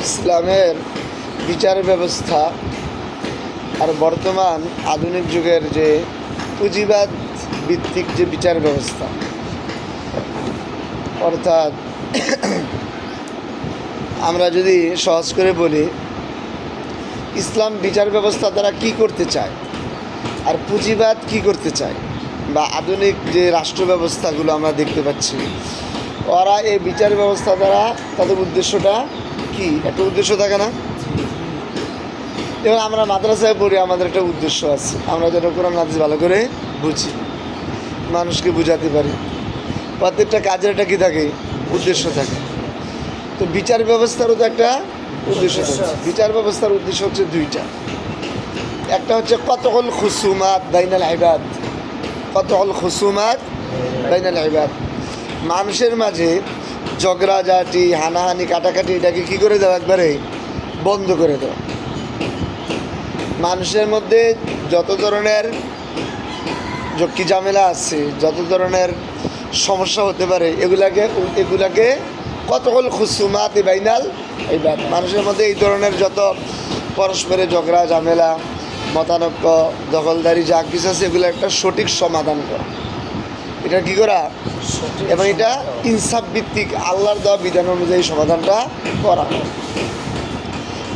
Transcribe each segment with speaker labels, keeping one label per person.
Speaker 1: ইসলামের বিচার ব্যবস্থা আর বর্তমান আধুনিক যুগের যে পুঁজিবাদ ভিত্তিক যে বিচার ব্যবস্থা, অর্থাৎ আমরা যদি সহজ করে বলি, ইসলাম বিচার ব্যবস্থা দ্বারা কি করতে চায় আর পুঁজিবাদ কি করতে চায়, বা আধুনিক যে রাষ্ট্র ব্যবস্থাগুলো আমরা দেখতে পাচ্ছি, ওরা এই বিচার ব্যবস্থা দ্বারা তাদের উদ্দেশ্যটা কি, একটা উদ্দেশ্য থাকে না? এবং আমরা মাদ্রাসায় পড়ি, আমাদের একটা উদ্দেশ্য আছে, আমরা যেন কোরআন হাদিস ভালো করে বুঝি, মানুষকে বুঝাতে পারি। প্রত্যেকটা কাজের একটা কী থাকে, উদ্দেশ্য থাকে। তো বিচার ব্যবস্থারও তো একটা উদ্দেশ্য থাকে। বিচার ব্যবস্থার উদ্দেশ্য হচ্ছে দুইটা। একটা হচ্ছে কতল খুসুমাত বাইনাল ইবাদ, কতল খুসুমাত বাইনাল ইবাদ, মানুষের মাঝে ঝগড়াঝাটি, হানাহানি, কাটাকাটি, এটাকে কী করে দেওয়া, একবারে বন্ধ করে দেওয়া। মানুষের মধ্যে যত ধরনের ঝক্কি ঝামেলা আছে, যত ধরনের সমস্যা হতে পারে, এগুলাকে কতল খুসুমাত বাইনাল ইবাদ, মানুষের মধ্যে এই ধরনের যত পরস্পরের ঝগড়া ঝামেলা, মতানৈক্য, দখলদারি যা কিছু আছে, এগুলো একটা সঠিক সমাধান করা, এটা কী করা, এবং এটা ইনসাফ ভিত্তিক আল্লাহর দেওয়া বিধান অনুযায়ী সমাধানটা করা,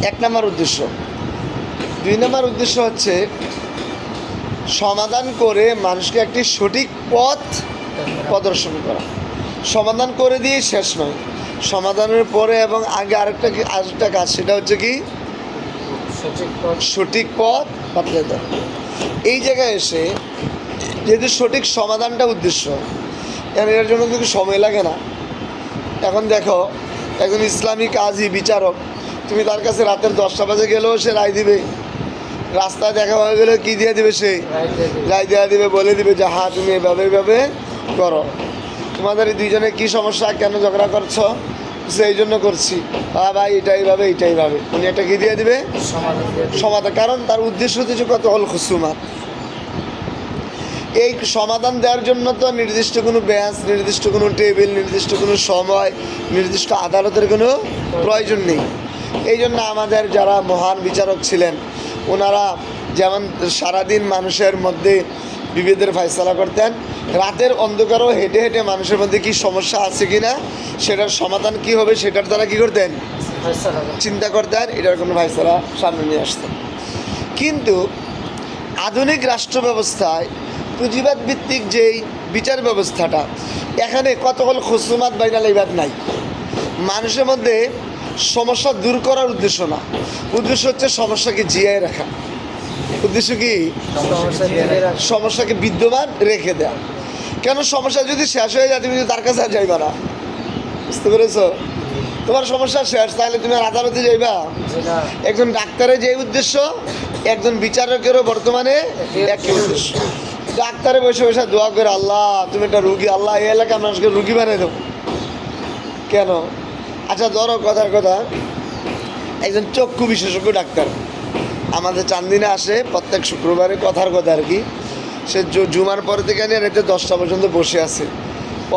Speaker 1: এক নম্বর উদ্দেশ্য। দুই নম্বর উদ্দেশ্য হচ্ছে সমাধান করে মানুষকে একটি সঠিক পথ প্রদর্শন করা। সমাধান করে দিয়ে শেষ নয়, সমাধানের পরে এবং আগে আরেকটা কাজ, সেটা হচ্ছে কি সঠিক পথ বাতলে দেওয়া। এই জায়গায় এসে যেহেতু সঠিক সমাধানটা উদ্দেশ্য, এর জন্য কিন্তু সময় লাগে না। এখন দেখো, একজন ইসলামী কাজী বিচারক, তুমি তার কাছে রাতের 10টা বাজে গেলেও সে রায় দিবে। রাস্তায় দেখা হয়ে গেলে কী দিয়ে দিবে, সে রায় দেওয়া দিবে, বলে দিবে যে হ্যাঁ তুমি এভাবে করো। তোমাদের এই দুইজনে কী সমস্যা, কেন ঝগড়া করছো, সেই জন্য করছি, ভাই এইটাইভাবে উনি একটা কী দিয়ে দিবে, সমাধান। কারণ তার উদ্দেশ্য হচ্ছে কত হল খুসুমাত। এই সমাধান দেওয়ার জন্য তো নির্দিষ্ট কোনো বেঞ্চ, নির্দিষ্ট কোনো টেবিল, নির্দিষ্ট কোনো সময়, নির্দিষ্ট আদালতের কোনো প্রয়োজন নেই। এই জন্য আমাদের যারা মহান বিচারক ছিলেন, ওনারা যেমন সারাদিন মানুষের মধ্যে বিভেদের ফয়সালা করতেন, রাতের অন্ধকারও হেঁটে হেঁটে মানুষের মধ্যে কি সমস্যা আছে কি না, সেটার সমাধান কি হবে, সেটার দ্বারা কী করতেন, চিন্তা করতেন, এটার কোনো ফয়সালা সামনে নিয়ে আসতেন। কিন্তু আধুনিক রাষ্ট্র ব্যবস্থায় পুঁজিবাদ ভিত্তিক যেই বিচার ব্যবস্থাটা, এখানে কতগুলো খুসুমাত বাইনাল ইবাদ নাই। মানুষের মধ্যে সমস্যা দূর করার উদ্দেশ্য না, উদ্দেশ্য হচ্ছে সমস্যাকে জিয়ায় রাখা। উদ্দেশ্য কি, সমস্যাকে বিদ্যমান রেখে দেয়া। কেন, সমস্যা যদি শেষ হয়ে যায়, তুমি তার কাছে আর যাইবা না, বুঝতে পেরেছো? তোমার সমস্যা শেষ, তাহলে তুমি আর আদালতে যাইবা? একজন ডাক্তারের যে উদ্দেশ্য, একজন বিচারকেরও বর্তমানে একই উদ্দেশ্য। ডাক্তারে বসে বসে দোয়া করে, আল্লাহ তুমি একটা রুগী, আল্লাহ এই এলাকার মানুষকে রুগী বানিয়ে দেবো। কেন? আচ্ছা ধরো, কথার কথা, একজন চক্ষু বিশেষজ্ঞ ডাক্তার আমাদের চান্দিনে আসে প্রত্যেক শুক্রবারে, কথার কথা আর কি, সে জুমার পরে থেকে নিয়ে রাতে 10টা পর্যন্ত বসে আছে।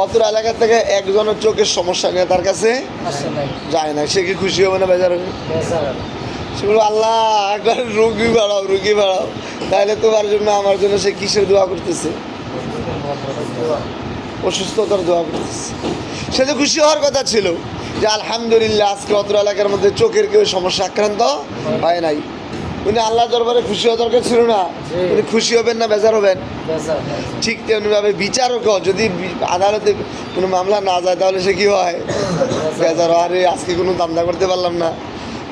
Speaker 1: অত এলাকা থেকে একজনের চোখের সমস্যা নিয়ে তার কাছে যায় না, সে কি খুশি হবে না বেজার হবে? সে বলবো, আল্লাহ একবার রুগী বাড়াও। তাহলে তোমার জন্য আমার জন্য সে কিসের দোয়া করতেছে? অসুস্থতার দোয়া করতেছে। সে তো খুশি হওয়ার কথা ছিল যে আলহামদুলিল্লাহ আজকে অত্র এলাকার মধ্যে চোখের কেউ সমস্যা আক্রান্ত হয় নাই। উনি আল্লাহ দরবারে খুশি হওয়া দরকার ছিল না? উনি খুশি হবেন না বেজার হবেন? ঠিক তেমনিভাবে বিচারকও যদি আদালতে কোনো মামলা না যায়, তাহলে সে কী হয়, বেজার হয়, আরে আজকে কোনো দান্দা করতে পারলাম না,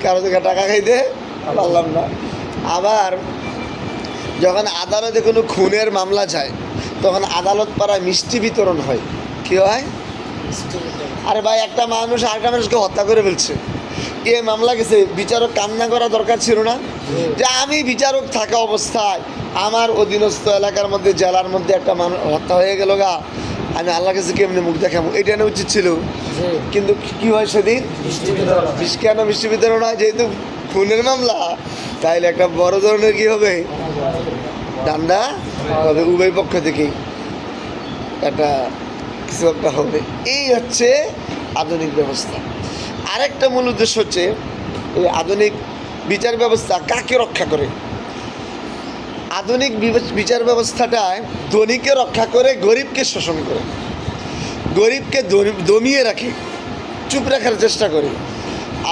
Speaker 1: কারো থেকে টাকা খাইতে পারলাম না। আবার যখন আদালতে কোনো খুনের মামলা যায়, তখন আদালত পাড়ায় মিষ্টি বিতরণ হয়। কী হয়? আরে ভাই, একটা মানুষ আরেকটা মানুষকে হত্যা করে ফেলছে, এ মামলা গেছে, বিচারক কান্না করা দরকার ছিল না? যে আমি বিচারক থাকা অবস্থায় আমার অধীনস্থ এলাকার মধ্যে, জেলার মধ্যে একটা মানুষ হত্যা হয়ে গেল গা, আমি আল্লাহ কাছে কেমনি মুখ দেখাবো, এটা না উচিত ছিল। কিন্তু কি হয় সেদিন, কেন মিষ্টি বিতরণ হয়? যেহেতু খুনের মামলা, তাইলে একটা বড় ধরনের কি হবে, ডান্ডা হবে, উভয় পক্ষ থেকেই একটা কিছু একটা হবে। এই হচ্ছে আধুনিক ব্যবস্থা। আরেকটা মূল উদ্দেশ্য হচ্ছে এই আধুনিক বিচার ব্যবস্থা কাকে রক্ষা করে? আধুনিক বিচার ব্যবস্থাটায় ধনীকে রক্ষা করে, গরিবকে শোষণ করে, গরিবকে দমিয়ে রাখে, চুপ রাখার চেষ্টা করে,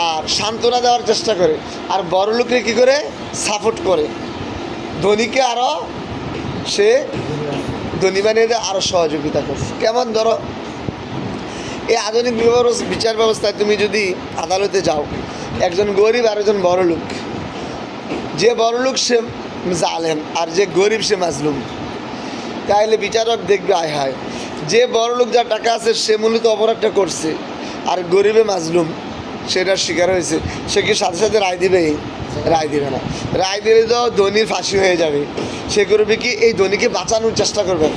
Speaker 1: আর সান্ত্বনা দেওয়ার চেষ্টা করে, আর বড় লোককে কী করে সাপোর্ট করে, ধনীকে আরও সে ধনী বানিয়ে দেয়, আরও সহযোগিতা করে। কেমন ধরো, এই আধুনিক বিচার ব্যবস্থায় তুমি যদি আদালতে যাও, একজন গরিব আর একজন বড় লোক, যে বড় লোক সে জালেম আর যে গরিব সে মাজলুম, তাইলে বিচারক দেখবে আয় হায়, যে বড় লোক যার টাকা আছে সে মূলত অপরাধটা করছে, আর গরিবে মাজলুম সেটার শিকার হয়েছে, সে কি সাথে সাথে রায় দিবে? রায় দিবে না। রায় দিলে তো ধনীর ফাঁসি হয়ে যাবে। সে করবে কি, এই ধনীকে বাঁচানোর চেষ্টা করবে।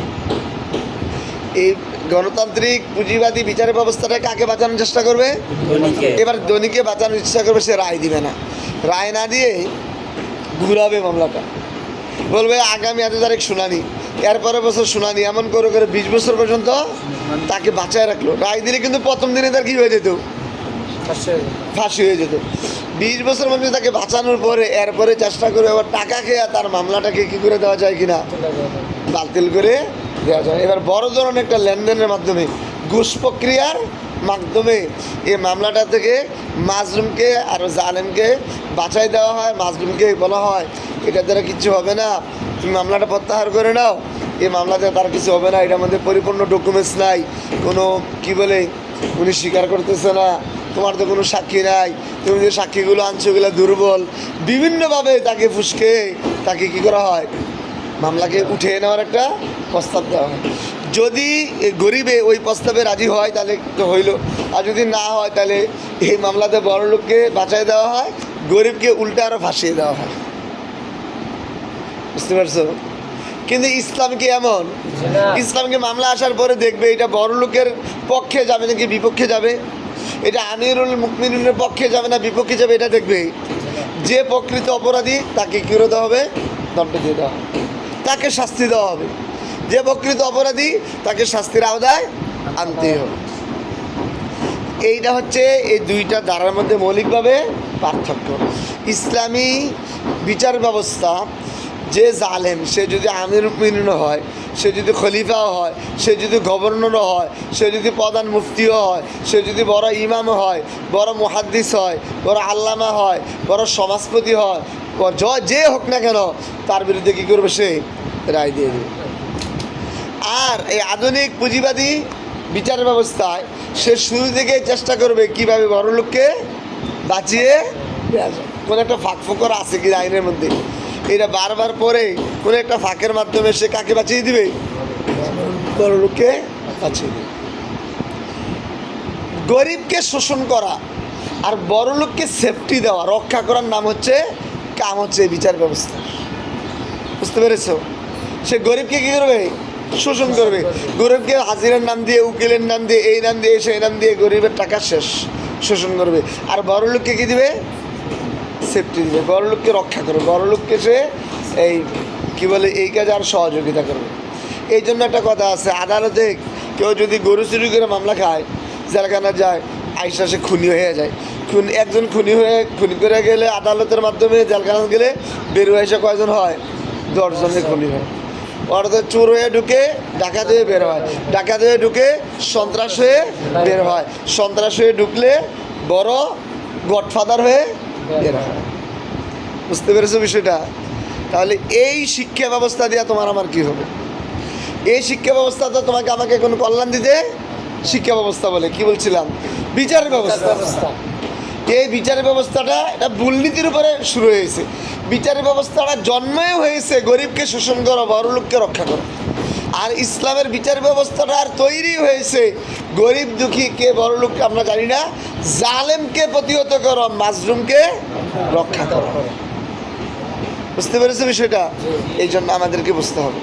Speaker 1: এই গণতান্ত্রিক পুঁজিবাদী বিচার ব্যবস্থাটা কাকে বাঁচানোর চেষ্টা করবে? এবার ধনীকে বাঁচানোর চেষ্টা করবে, সে রায় দিবে না। রায় না দিয়ে ঘুরাবে মামলাটা, বলবে আগামী এত তারিখ শুনানি, এরপরের বছর শুনানি, এমন করে করে 20 বছর পর্যন্ত তাকে বাঁচায় রাখলো। রায় দিলে কিন্তু প্রথম দিনে তার কী হয়ে যেত? ফাঁসি হয়ে যেত। 20 বছর মধ্যে তাকে বাঁচানোর পরে এরপরে চেষ্টা করে আবার টাকা খেয়ে তার মামলাটাকে কী করে দেওয়া যায় কিনা, বাতিল করে দেওয়া যায়। এবার বড় ধরনের একটা লেনদেনের মাধ্যমে, ঘুষ প্রক্রিয়ার মাধ্যমে এই মামলাটা থেকে মাজলুমকে আর জালেমকে বাঁচাই দেওয়া হয়। মাজলুমকে বলা হয় এটার দ্বারা কিচ্ছু হবে না, তুমি মামলাটা প্রত্যাহার করে নাও, এই মামলাতে তার কিছু হবে না, এটার মধ্যে পরিপূর্ণ ডকুমেন্টস নাই, কোনো কি বলে উনি স্বীকার করতেছে না, তোমার তো কোনো সাক্ষী নাই, তুমি যে সাক্ষীগুলো আনছো ওগুলো দুর্বল, বিভিন্নভাবে তাকে ফুসকে তাকে কী করা হয়, মামলাকে উঠিয়ে নেওয়ার একটা প্রস্তাব দেওয়া হয়। যদি গরিবে ওই প্রস্তাবে রাজি হয় তাহলে তো হইল, আর যদি না হয় তাহলে এই মামলাতে বড় লোককে বাঁচাই দেওয়া হয়, গরিবকে উল্টা আরও ফাঁসিয়ে দেওয়া হয়। বুঝতে পারছো? কিন্তু ইসলাম কি এমন? ইসলামকে মামলা আসার পরে দেখবে এটা বড় লোকের পক্ষে যাবে নাকি বিপক্ষে যাবে, এটা আমিরুল মুমিনিনের পক্ষে যাবে না বিপক্ষে যাবে, এটা দেখবে। যে প্রকৃত অপরাধী তাকে কী করতে হবে? দণ্ড দিয়ে দেওয়া হবে, তাকে শাস্তি দেওয়া হবে। যে প্রকৃত অপরাধী তাকে শাস্তির আওতায় আনতে হবে। এইটা হচ্ছে এই দুইটা ধারার মধ্যে মৌলিকভাবে পার্থক্য। ইসলামী বিচার ব্যবস্থা, যে জালেম সে যদি আমির মুমিনিনও হয়, সে যদি খলিফাও হয়, সে যদি গভর্নরও হয়, সে যদি প্রধান মুফতিও হয়, সে যদি বড় ইমামও হয়, বড় মুহাদ্দিস হয়, বড় আল্লামা হয়, বড় সমাজপতি হয়, যে হোক না কেন, তার বিরুদ্ধে কী করবে? সে রায় দিয়ে দেবে। আর এই আধুনিক পুঁজিবাদী বিচার ব্যবস্থায় সে শুরু থেকেই চেষ্টা করবে কীভাবে বড় লোককে বাঁচিয়ে দেওয়া যায়। কোনো একটা ফাঁক ফোকর আছে কি আইনের মধ্যে, এটা বারবার পরে কোনো একটা ফাঁকের মাধ্যমে সে কাকে বাঁচিয়ে দিবে? বড় লোককে বাঁচিয়ে দিবে। গরিবকে শোষণ করা আর বড় লোককে সেফটি দেওয়া, রক্ষা করার নাম হচ্ছে কাম হচ্ছে বিচার ব্যবস্থা। বুঝতে পেরেছ? সে গরিবকে কী করবে? শোষণ করবে। গরিবকে হাজিরার নাম দিয়ে, উকিলের নাম দিয়ে, এই নাম দিয়ে, সেই নাম দিয়ে গরিবের টাকা শেষ শোষণ করবে। আর বড় লোককে কী দিবে? সেফটি দিবে, বড় লোককে রক্ষা করবে, বড় লোককে সে এই কী বলে এই কাজে আর সহযোগিতা করবে। এই জন্য একটা কথা আছে, আদালতে কেউ যদি গরু চুরি করে মামলা খায়, জেলখানা যায়, আইসা সে খুনি হয়ে যায়। একজন খুনি করে গেলে আদালতের মাধ্যমে জেলখানা গেলে বের হয়ে এসে কয়জন হয়? 10 জনের খুনি হয়। অর্থাৎ চোর হয়ে ঢুকে ডাকাত হয়ে বের হয়, ডাকাত হয়ে ঢুকে সন্ত্রাস হয়ে বের হয়, সন্ত্রাস হয়ে ঢুকলে বড় গডফাদার হয়ে বের হয়। বুঝতে পেরেছো বিষয়টা? তাহলে এই শিক্ষা ব্যবস্থা দিয়ে তোমার আমার কী হবে? এই শিক্ষা ব্যবস্থা তো তোমাকে আমাকে কোনো কল্যাণ দিতে শিক্ষা ব্যবস্থা বলে। কি বলছিলাম? বিচার ব্যবস্থা। এই বিচার ব্যবস্থাটা এটা দুর্নীতির উপরে শুরু হয়েছে। বিচার ব্যবস্থাটা জন্মই হয়েছে গরিবকে শোষণ করা, বড় লোককে রক্ষা করা। আর ইসলামের বিচার ব্যবস্থাটা আর তৈরি হয়েছে গরিব দুঃখীকে, বড় লোককে আমরা জানি না, জালেমকে প্রতিহত করো, মাজলুমকে রক্ষা করো। বুঝতে পেরেছো বিষয়টা? এই জন্য আমাদেরকে বুঝতে হবে।